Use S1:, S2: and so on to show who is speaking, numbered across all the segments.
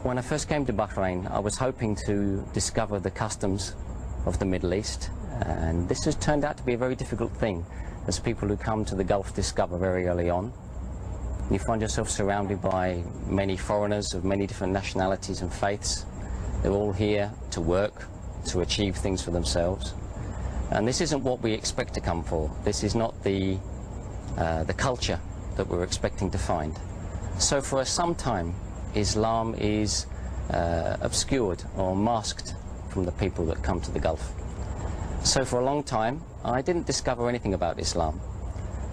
S1: When I first came to Bahrain, I was hoping to discover the customs of the Middle East, and this has turned out to be a very difficult thing, as people who come to the Gulf discover very early on. You find yourself surrounded by many foreigners of many different nationalities and faiths. They're all here to work, to achieve things for themselves. And this isn't what we expect to come for. This is not the culture that we're expecting to find. So for some time, Islam is obscured or masked from the people that come to the Gulf. So for a long time, I didn't discover anything about Islam.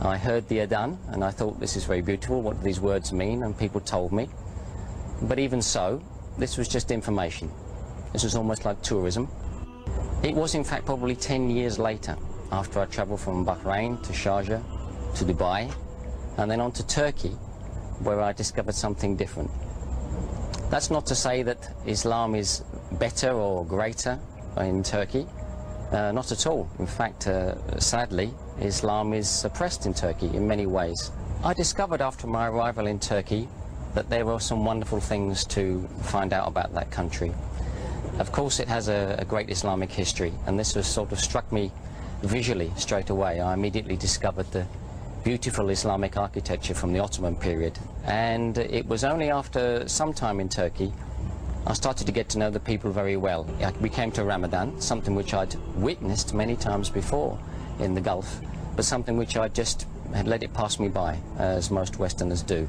S1: I heard the adhan and I thought, this is very beautiful, what do these words mean? And people told me. But even so, this was just information. This was almost like tourism. It was in fact probably 10 years later, after I travelled from Bahrain to Sharjah to Dubai and then on to Turkey, where I discovered something different. That's not to say that Islam is better or greater in Turkey. Not at all. In fact, sadly, Islam is suppressed in Turkey in many ways. I discovered after my arrival in Turkey that there were some wonderful things to find out about that country. Of course, it has a great Islamic history, and this has sort of struck me visually straight away. I immediately discovered the beautiful Islamic architecture from the Ottoman period, and it was only after some time in Turkey I started to get to know the people very well. We came to Ramadan, something which I'd witnessed many times before in the Gulf, but something which I just had let it pass me by, as most Westerners do.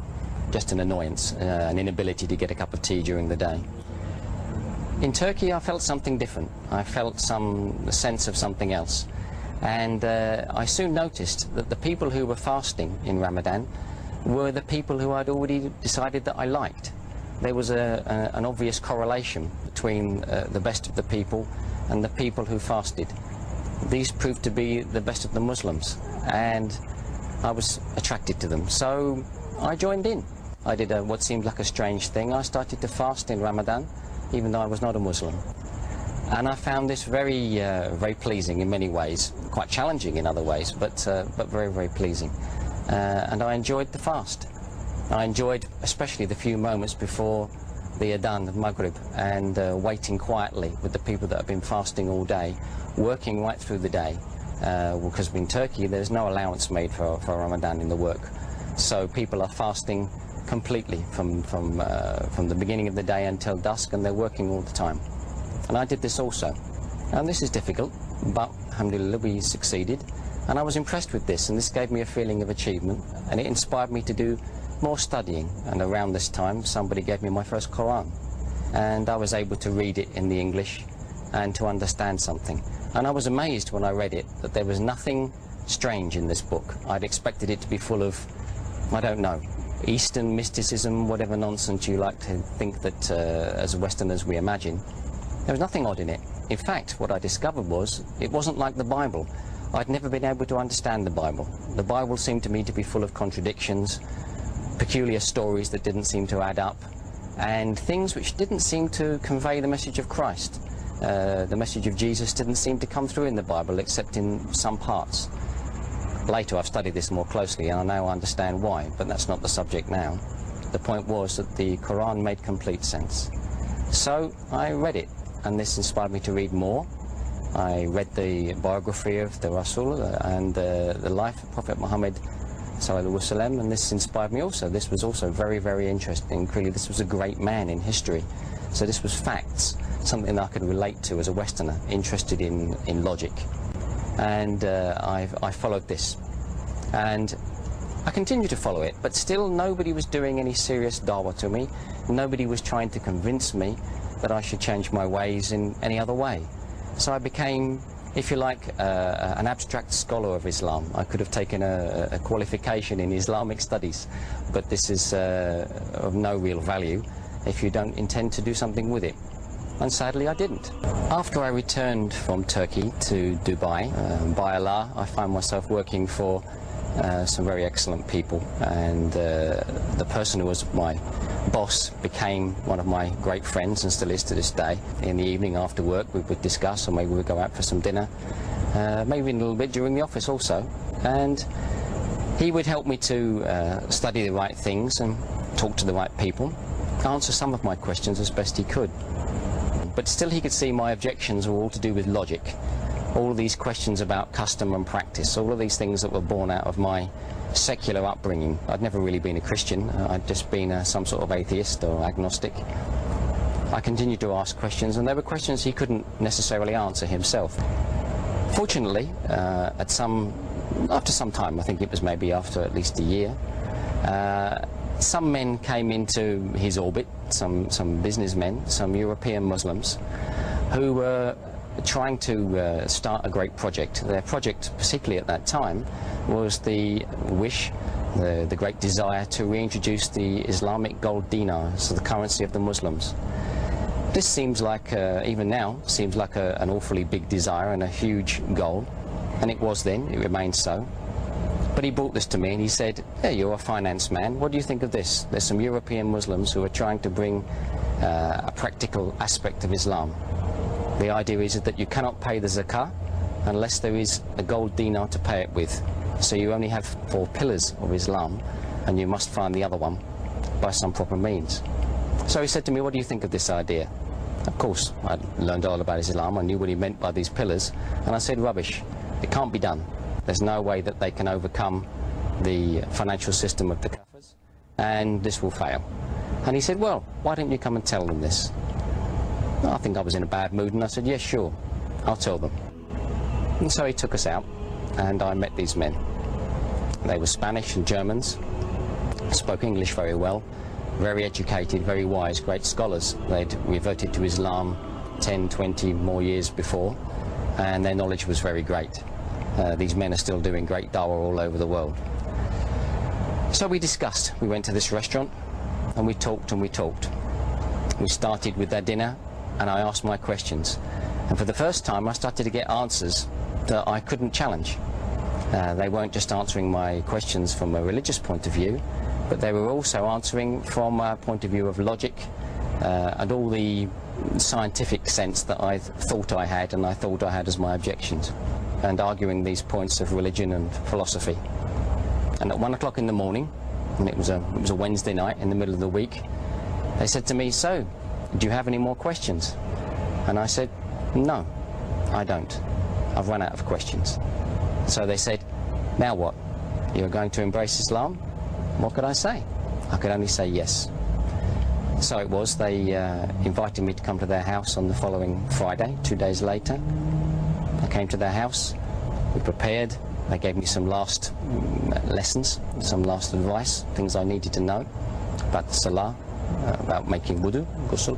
S1: Just an annoyance, an inability to get a cup of tea during the day. In Turkey I felt something different. I felt some sense of something else. And I soon noticed that the people who were fasting in Ramadan were the people who I'd already decided that I liked. There was an obvious correlation between the best of the people and the people who fasted. These proved to be the best of the Muslims, and I was attracted to them. So I joined in. I did what seemed like a strange thing. I started to fast in Ramadan, even though I was not a Muslim. And I found this very, very pleasing in many ways, quite challenging in other ways, but very, very pleasing. And I enjoyed the fast. I enjoyed especially the few moments before the adhan of Maghrib and waiting quietly with the people that have been fasting all day, working right through the day. Because in Turkey there's no allowance made for Ramadan in the work. So people are fasting completely from the beginning of the day until dusk, and they're working all the time. And I did this also. And this is difficult, but alhamdulillah we succeeded. And I was impressed with this, and this gave me a feeling of achievement, and it inspired me to do more studying. And around this time somebody gave me my first Quran, and I was able to read it in the English and to understand something. And I was amazed when I read it that there was nothing strange in this book. I'd expected it to be full of, I don't know, Eastern mysticism, whatever nonsense you like to think that as Westerners we imagine. There was nothing odd in it. In fact, what I discovered was it wasn't like the Bible. I'd never been able to understand the Bible. The Bible seemed to me to be full of contradictions, peculiar stories that didn't seem to add up, and things which didn't seem to convey the message of Christ. The message of Jesus didn't seem to come through in the Bible except in some parts. Later I've studied this more closely and I now understand why, but that's not the subject now. The point was that the Quran made complete sense. So I read it, and this inspired me to read more. I read the biography of the Rasul and the life of Prophet Muhammad Sallallahu Alaihi Wasallam, and this inspired me also. This was also very, very interesting. Clearly this was a great man in history. So this was facts, something that I could relate to as a Westerner, interested in logic. And I followed this. And I continued to follow it, but still nobody was doing any serious dawah to me. Nobody was trying to convince me that I should change my ways in any other way. So I became, if you like, an abstract scholar of Islam. I could have taken a qualification in Islamic studies, but this is of no real value if you don't intend to do something with it. And sadly I didn't. After I returned from Turkey to Dubai, by Allah, I found myself working for some very excellent people, and the person who was my boss became one of my great friends and still is to this day. In the evening after work we would discuss, or maybe we'd go out for some dinner, maybe a little bit during the office also, and he would help me to study the right things and talk to the right people. answer some of my questions as best he could. But still he could see my objections were all to do with logic. All of these questions about custom and practice, all of these things that were born out of my secular upbringing. I'd never really been a Christian, I'd just been some sort of atheist or agnostic. I continued to ask questions, and they were questions he couldn't necessarily answer himself. Fortunately, after some time, I think it was maybe after at least a year, some men came into his orbit, some businessmen, some European Muslims, who were trying to start a great project. Their project, particularly at that time, was the wish, the great desire to reintroduce the Islamic gold dinar as the currency of the Muslims. This seems like, even now, seems like an awfully big desire and a huge goal, and it was then, it remains so. But he brought this to me and he said, "Hey, you're a finance man, what do you think of this? There's some European Muslims who are trying to bring a practical aspect of Islam. The idea is that you cannot pay the zakah unless there is a gold dinar to pay it with. So you only have 4 pillars of Islam, and you must find the other one by some proper means." So he said to me, "What do you think of this idea?" Of course, I learned all about Islam, I knew what he meant by these pillars, and I said, "Rubbish, it can't be done. There's no way that they can overcome the financial system of the Kafirs, and this will fail." And he said, "Well, why don't you come and tell them this?" I think I was in a bad mood, and I said, "Yes, sure, I'll tell them." And so he took us out, and I met these men. They were Spanish and Germans, spoke English very well, very educated, very wise, great scholars. They'd reverted to Islam 10, 20 more years before, and their knowledge was very great. These men are still doing great dawah all over the world. So we discussed. We went to this restaurant, and we talked and we talked. We started with their dinner, and I asked my questions. And for the first time, I started to get answers that I couldn't challenge. They weren't just answering my questions from a religious point of view, but they were also answering from a point of view of logic and all the scientific sense that I thought I had and I thought I had as my objections, and arguing these points of religion and philosophy. And at 1 o'clock in the morning, and it was a Wednesday night in the middle of the week, they said to me, "So, do you have any more questions?" And I said, "No, I don't. I've run out of questions." So they said, "Now what? You're going to embrace Islam?" What could I say? I could only say yes. So it was. They invited me to come to their house on the following Friday, 2 days later. I came to their house, we prepared, they gave me some last lessons, some last advice, things I needed to know about the Salah, about making wudu, ghusl.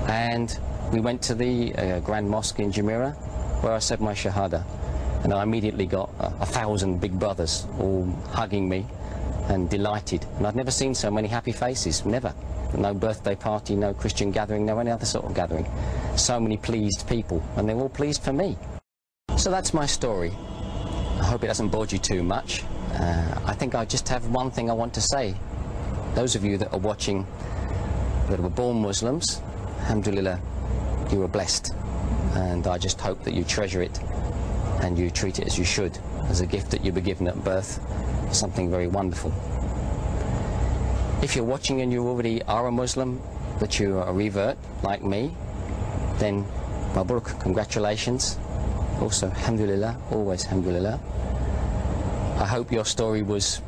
S1: And we went to the Grand Mosque in Jumeirah, where I said my Shahada. And I immediately got 1,000 big brothers all hugging me and delighted. And I'd never seen so many happy faces, never. No birthday party, no Christian gathering, no any other sort of gathering. So many pleased people, and they're all pleased for me. So that's my story. I hope it hasn't bored you too much. I think I just have one thing I want to say. Those of you that are watching that were born Muslims, alhamdulillah, you were blessed. And I just hope that you treasure it and you treat it as you should, as a gift that you were given at birth, something very wonderful. If you're watching and you already are a Muslim, that you are a revert like me, then Mabruk, congratulations. Also, alhamdulillah, always alhamdulillah. I hope your story was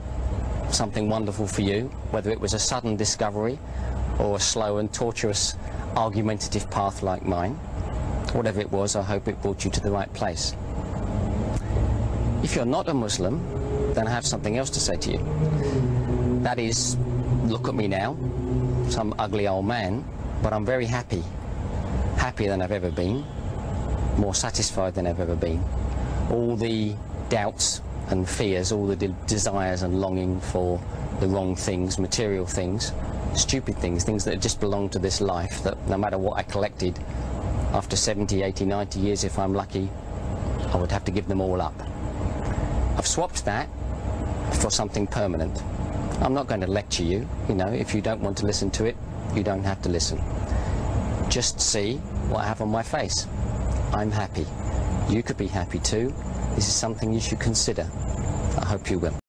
S1: something wonderful for you, whether it was a sudden discovery or a slow and tortuous argumentative path like mine. Whatever it was, I hope it brought you to the right place. If you're not a Muslim, then I have something else to say to you. That is, look at me now, some ugly old man, but I'm very happy. Happier than I've ever been, more satisfied than I've ever been. All the doubts and fears, all the desires and longing for the wrong things, material things, stupid things, things that just belong to this life, that no matter what I collected, after 70, 80, 90 years, if I'm lucky, I would have to give them all up. I've swapped that for something permanent. I'm not going to lecture you, you know, if you don't want to listen to it, you don't have to listen. Just see what I have on my face. I'm happy. You could be happy too. This is something you should consider. I hope you will.